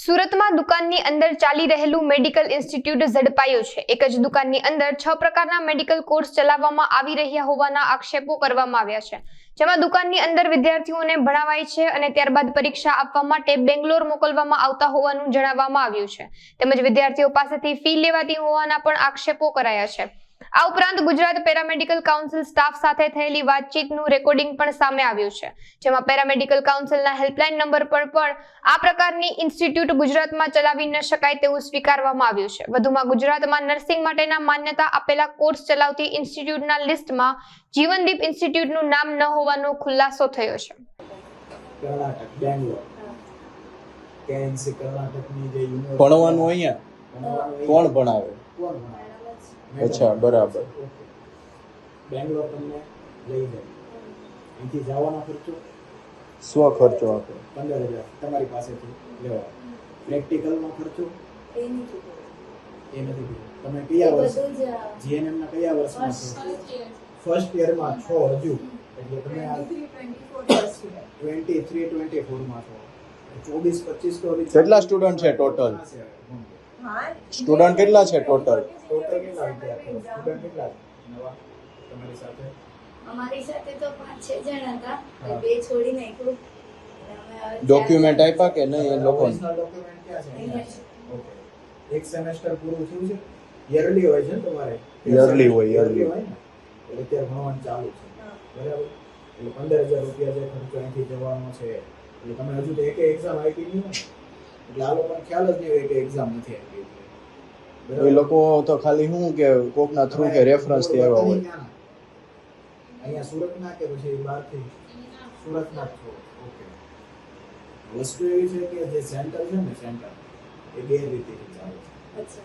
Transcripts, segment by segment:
સુરતમાં દુકાનની અંદર ચાલી રહેલું મેડિકલ ઇન્સ્ટિટ્યૂટ ઝડપાયું છે। એક જ દુકાનની અંદર 6 પ્રકારના મેડિકલ કોર્સ ચલાવવામાં આવી રહ્યા હોવાના આક્ષેપો કરવામાં આવ્યા છે, જેમાં દુકાનની અંદર વિદ્યાર્થીઓને ભણાવાય છે અને ત્યારબાદ પરીક્ષા આપવા માટે બેંગ્લોર મોકલવામાં આવતા હોવાનું જણાવવામાં આવ્યું છે। તેમજ વિદ્યાર્થીઓ પાસેથી ફી લેવાતી હોવાના પણ આક્ષેપો કરાયા છે। આ ઉપરાંત ગુજરાત પેરામેડિકલ કાઉન્સિલ સ્ટાફ સાથે થયેલી વાતચીતનું રેકોર્ડિંગ પણ સામે આવ્યું છે, જેમાં પેરામેડિકલ કાઉન્સિલના હેલ્પલાઇન નંબર પર પણ આ પ્રકારની ઇન્સ્ટિટ્યૂટ ગુજરાતમાં ચલાવી ન શકાય તેવું સ્વીકારવામાં આવ્યું છે। વધુમાં ગુજરાતમાં નર્સિંગ માટેના માન્યતા આપેલા કોર્સ ચલાવતી ઇન્સ્ટિટ્યૂટના લિસ્ટમાં જીવનદીપ ઇન્સ્ટિટ્યૂટનું નામ ન હોવાનો ખુલાસો થયો છે। કર્ણાટક બેંગ્લોર કેએનસી કર્ણાટકની જે યુનિવર્સિટી ભણવાનું અહીંયા કોણ ભણાવે? અચ્છા, બરાબર। બેંગ્લોર તમને લઈ જાય, અહીંથી જવાનો ખર્ચો સ્વ ખર્ચો આપે 15,000 તમારી પાસેથી લેવા। પ્રેક્ટિકલનો ખર્ચો એ નથી કીધું। તમે કયા વર્ષ જીએનએમ ના કયા વર્ષમાં છો? ફર્સ્ટ યરમાં છો હજુ, એટલે તમે આ 23-24 માં છો। 24-25 તો હજી કેટલા સ્ટુડન્ટ છે ટોટલ? સ્ટુડન્ટ કેટલા છે ટોટલ? ટોટલ કેટલા વિદ્યાર્થીઓ? સ્ટુડન્ટ કેટલા નવા તમારી સાથે? અમારી સાથે તો 5-6 જણ હતા, બે છોડી નાખ્યું। ડોક્યુમેન્ટ આપ્યા કે નહીં એ લોકો? ડોક્યુમેન્ટ ક્યાં છે? ઓકે, એક સેમેસ્ટર પૂરું થયું છે? યરલી હોય છે ને તમારે? યરલી હોય, યરલી હોય ને, એટલે અત્યારે ભણવાનું ચાલુ છે, બરાબર? એટલે 15,000 રૂપિયા જે ખર્ચો અહીંથી જવાનો છે, એટલે તમે હજુ તો એક એક્ઝામ આપી નહીં હોય, એટલે આ લોકોને ખ્યાલ જ નહીં હોય કે એક્ઝામ નથી આપી। એ લોકો તો ખાલી શું કે કોકના થ્રુ કે રેફરન્સ થી આવ્યા હોય। અહીંયા સુરતના કે પછી બહારથી? સુરતના છો? ઓકે। વસ્તુ એવી છે કે જે સેન્ટર છે ને, સેન્ટર એ બે રીતે ચાલે છે।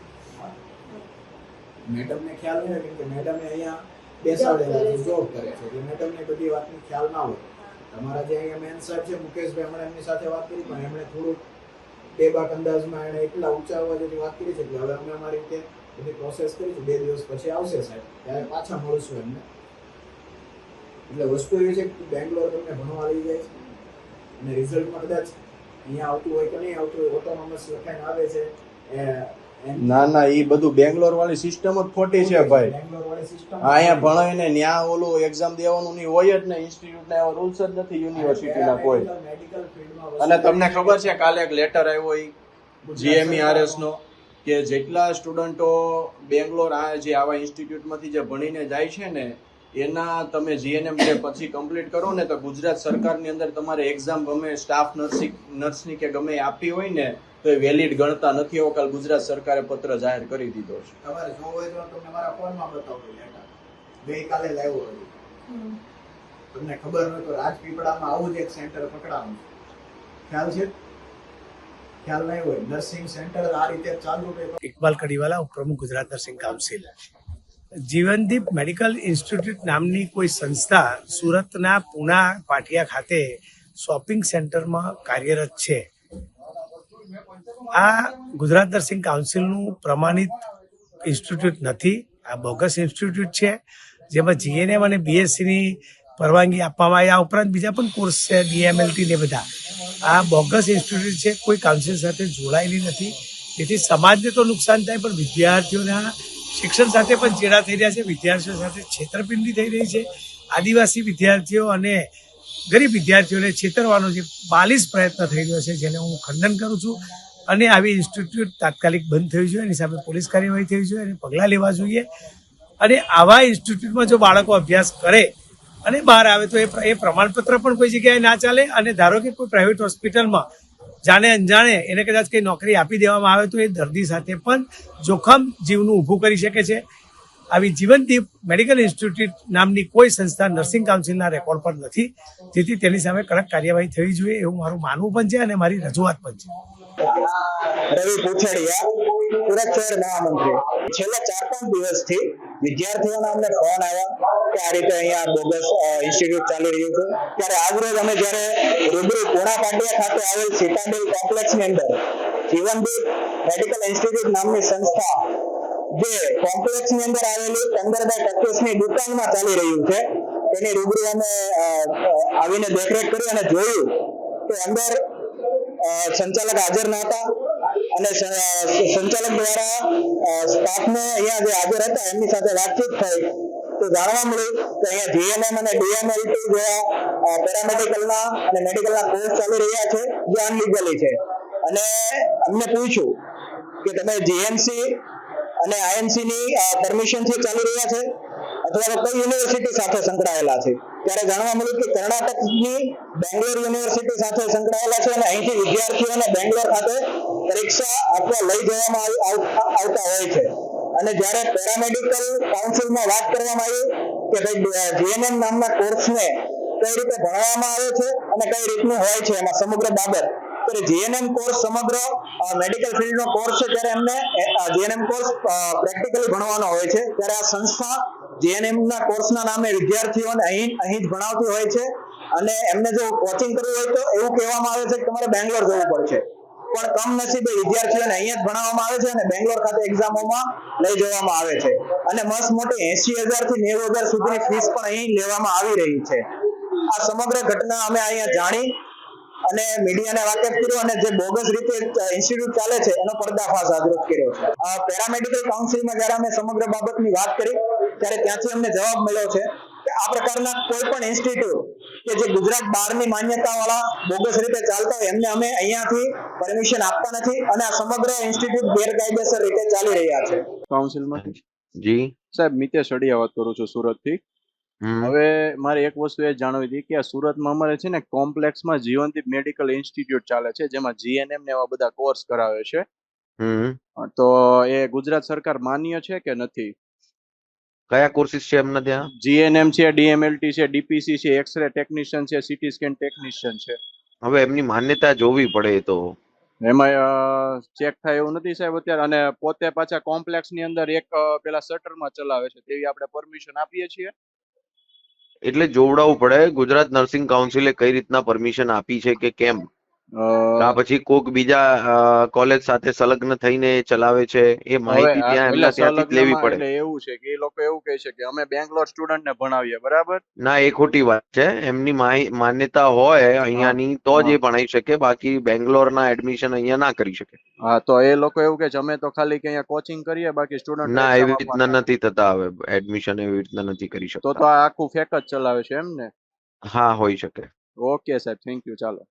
મેડમને ખ્યાલ નહીં હોય, કેમ કે મેડમે અહીંયા બેસાડેલા છે, જોબ કરે છે, એટલે મેડમને બધી વાતની ખ્યાલ ના હોય। તમારા જે અહીંયા મેન સાહેબ છે મુકેશભાઈ, હમણાં એમની સાથે વાત કરી, પણ એમણે થોડુંક બેબાક અંદાજમાં એને એટલા ઊંચા અવાજેથી વાત કરી છે, એટલે હવે અમે અમારી રીતે બધી પ્રોસેસ કરી છે। 2 દિવસ પછી આવશે સાહેબ, ત્યારે પાછા મળશું એમને। એટલે વસ્તુ એવી છે કે બેંગ્લોર તમને ભણવા લઈ જાય છે અને રિઝલ્ટમાં કદાચ અહીંયા આવતું હોય કે નહીં આવતું હોય, ઓટોનોમસ લખાઈને આવે છે। ના ના, એ બધું બેંગ્લોર વાળી સિસ્ટમ જ ખોટી છે ભાઈ। બેંગ્લોર વાળી સિસ્ટમ અહીંયા ભણાય ને ત્યાં ઓલું એક્ઝામ દેવાનું નહીં હોય જ ને। ઇન્સ્ટિટ્યૂટ ના એવા રૂલ્સ જ નથી યુનિવર્સિટીના કોઈ। મેડિકલ ફિલ્ડમાં અને તમને ખબર છે કાલે એક લેટર આવ્યો GMERS નો કે જેટલા સ્ટુડન્ટો બેંગ્લોર જે આવા ઇન્સ્ટિટ્યૂટમાંથી જે ભણીને જાય છે ને, એના તમે જીએનએમ જે પછી કમ્પ્લીટ કરો ને, તો ગુજરાત સરકારની અંદર તમારે એક્ઝામ ગમે સ્ટાફ નર્સની કે ગમે આપી હોય ને, તો એ વેલિડ ગણતા નથી। એવો કાલ ગુજરાત સરકારે પત્ર જાહેર કરી દીધો છે। તમારે જો હોય તો તમને મારા ફોનમાં બતાવું લેટર, ગઈકાલે લાવ્યો હતો। તમને ખબર હોય તો રાજપીપળામાં આવું જ એક સેન્ટર પકડાનું છે, ખ્યાલ છે? ખ્યાલ નહીં હોય, નર્સિંગ સેન્ટર આ રીતે ચાલુ છે। ઇકબાલ કડીવાલા, પ્રમુખ ગુજરાત નર્સિંગ કાઉન્સિલ। જીવનદીપ મેડિકલ ઇન્સ્ટિટ્યૂટ નામની કોઈ સંસ્થા સુરતના પૂના પાટિયા ખાતે શોપિંગ સેન્ટરમાં કાર્યરત છે। આ ગુજરાત નર્સિંગ કાઉન્સિલનું પ્રમાણિત ઇન્સ્ટિટ્યૂટ નથી, આ બોગસ ઇન્સ્ટિટ્યૂટ છે, જેમાં જીએનએમ અને બીએસસીની પરવાનગી આપવામાં આવી। આ ઉપરાંત બીજા પણ કોર્સ છે, DMLT ને બધા। આ બોગસ ઇન્સ્ટિટ્યૂટ છે, કોઈ કાઉન્સિલ સાથે જોડાયેલી નથી, જેથી સમાજને તો નુકસાન થાય, પણ વિદ્યાર્થીઓના શિક્ષણ સાથે પણ ચેડા થઈ રહ્યા છે, વિદ્યાર્થીઓ સાથે છેતરપિંડી થઈ રહી છે। આદિવાસી વિદ્યાર્થીઓ અને ગરીબ વિદ્યાર્થીઓને છેતરવાનો જે બાલિશ પ્રયત્ન થઈ રહ્યો છે, જેને હું ખંડન કરું છું। અને આવી ઇન્સ્ટિટ્યૂટ તાત્કાલિક બંધ થવી જોઈએ, એની સામે પોલીસ કાર્યવાહી થવી જોઈએ, અને પગલાં લેવા જોઈએ। અને આવા ઇન્સ્ટિટ્યૂટમાં જો બાળકો અભ્યાસ કરે અને બહાર આવે તો એ પ્રમાણપત્ર પણ કોઈ જગ્યાએ ના ચાલે। અને ધારો કે કોઈ પ્રાઇવેટ હોસ્પિટલમાં જાણે અંજાણે એને કદાચ કંઈ નોકરી આપી દેવામાં આવે તો એ દર્દી સાથે પણ જોખમ જીવનું ઊભું કરી શકે છે। આવી જીવનદીપ મેડિકલ ઇન્સ્ટિટ્યૂટ નામની કોઈ સંસ્થા નર્સિંગ કાઉન્સિલના રેકોર્ડ પર નથી, જેથી તેની સામે કડક કાર્યવાહી થવી જોઈએ એવું મારું માનવું પણ છે અને મારી રજૂઆત પણ છે। રવિ પૂછડિયા, સુરત શહેર મહામંત્રી। છેલ્લા 4-5 દિવસથી વિદ્યાર્થીઓના અમને ફોન આવ્યા કે આ રીતે અહીંયા બોગસ ઇન્સ્ટિટ્યૂટ ચાલી રહ્યું છે। ત્યારે આજરોજ અમે જ્યારે રૂબરૂ પૂણા પાટિયા ખાતે આવેલ સિટાડેલ કોમ્પ્લેક્સની અંદર જીવનદીપ મેડિકલ ઇન્સ્ટિટ્યૂટ નામની સંસ્થા જે કોમ્પ્લેક્સની અંદર આવેલી 15/25ની દુકાનમાં ચાલી રહ્યું છે, તેની રૂબરૂ અમે આવીને દેખરેખ કરી અને જોયું કે અંદર સંચાલક હાજર ન હતા, અને સંચાલક દ્વારા સ્ટાફને અહીંયા જે હાજર હતા એમની સાથે વાતચીત થઈ તો જાણવા મળ્યું કે અહીંયા જીએનએમ અને ડીએમએલટી જેવા પેરામેડિકલના અને મેડિકલના કોર્સ ચાલી રહ્યા છે જે અનલીગલી છે. અને અમને પૂછ્યું કે તમે જીએમસી અને આઈએમસી ની પરમિશન થી ચાલી રહ્યા છે અથવા તો કઈ યુનિવર્સિટી સાથે સંકળાયેલા છે. ત્યારે જાણવા મળ્યું કે કર્ણાટકની બેંગ્લોર યુનિવર્સિટી સાથે સંકળાયેલા છે અને અહીંથી વિદ્યાર્થીઓને બેંગ્લોર ખાતે પરીક્ષા આપવા લઈ જવામાં આવતા હોય છે. અને જ્યારે પેરામેડિકલ કાઉન્સિલમાં વાત કરવામાં આવી કે ભાઈ જીએનએમ નામના કોર્સને કઈ રીતે ભણવામાં આવે છે અને કઈ રીતનું હોય છે એમાં સમગ્ર બાબત, ત્યારે જીએનએમ કોર્સ સમગ્ર મેડિકલ ફિલ્ડનો કોર્સ છે. ત્યારે એમને જીએનએમ કોર્સ પ્રેક્ટિકલી ભણવાનો હોય છે. ત્યારે આ સંસ્થા જીએનએમ ના કોર્સના નામે વિદ્યાર્થીઓને અહીં જ ભણાવતી હોય છે અને એમને જો કોચિંગ કરવું હોય તો એવું કહેવામાં આવે છે કે તમારે બેંગ્લોર જવું પડશે, પણ કમનસીબે વિદ્યાર્થીઓને અહીંયા જ ભણાવવામાં આવે છે અને બેંગ્લોર ખાતે એક્ઝામોમાં લઈ જવામાં આવે છે. અને મસ્ત મોટી 80,000 થી 90,000 સુધીની ફીસ પણ અહીં લેવામાં આવી રહી છે. આ સમગ્ર ઘટના અમે અહીંયા જાણી અને મીડિયાને વાકેફ કર્યો અને જે બોગસ રીતે ઇન્સ્ટિટ્યૂટ ચાલે છે એનો પર્દાફાશ આજરોજ કર્યો છે. પેરામેડિકલ કાઉન્સિલમાં જ્યારે અમે સમગ્ર બાબતની વાત કરી ત્યારે ત્યાંથી અમને જવાબ મળ્યો છે કે આ પ્રકારના કોઈ પણ ઇન્સ્ટિટ્યૂટ કે જે ગુજરાત બહારની માન્યતાવાળા બોગસ રીતે ચાલતા હોય એમને અમે અહીંયાથી પરમિશન આપતા નથી અને આ સમગ્ર ઇન્સ્ટિટ્યૂટ ગેરકાયદેસર રીતે ચાલી રહ્યા છે. કાઉન્સિલમાં જી સાહેબ મિતેશ અડિયા વાત કરું છું સુરતથી. હવે મારે એક વસ્તુ એ જાણવી હતી કે આ સુરતમાં અમારે છે ને કોમ્પ્લેક્સમાં જીવનદીપ મેડિકલ ઇન્સ્ટિટ્યૂટ ચાલે છે જેમાં જીએનએમ ને એવા બધા કોર્સ કરાવે છે. તો એ ગુજરાત સરકાર માન્ય છે કે નથી? કયા કોર્સિસ છે એમના ત્યાં? જીએનએમ છે, ડીએમએલટી છે, ડીપીસી છે, એક્સરે ટેકનિશિયન છે, સીટી સ્કેન ટેકનિશિયન છે. હવે એમની માન્યતા જોવી પડે તો એમાં ચેક થાય એવું નથી સાહેબ અત્યારે. અને પોતે પાછા કોમ્પ્લેક્સ ની અંદર એક પેલા શટરમાં ચલાવે છે તેવી આપણે પરમિશન આપીએ છીએ. એટલે જોવડાવવું પડે ગુજરાત નર્સિંગ કાઉન્સિલે કઈ રીતના પરમિશન આપી છે કે કેમ, કા પછી કોક બીજા કોલેજ સાથે સંલગ્ન થઈને ચલાવે છે એ માહિતી ત્યાં એમના ત્યાંથી જ લેવી પડે. એટલે એવું છે કે એ લોકો એવું કહે છે કે અમે બેંગ્લોર સ્ટુડન્ટ ને ભણાવીએ, બરાબર? ના, એ ખોટી વાત છે. એમની માન્યતા હોય અહીંયાની તો જ એ ભણાવી શકે, બાકી બેંગ્લોરના એડમિશન અહીંયા ના કરી શકે. હા, તો એ લોકો એવું કે છે અમે તો ખાલી કે અહીંયા કોચિંગ કરીએ, બાકી સ્ટુડન્ટ ના, એવી રીતના નથી થતા. હવે એડમિશન એવી રીતના નથી કરી તો શકતા. આ આખું ફેક જ ચલાવે છે એમ ને? હા, હોઈ શકે. ઓકે સાહેબ, થેન્ક યુ. ચાલો.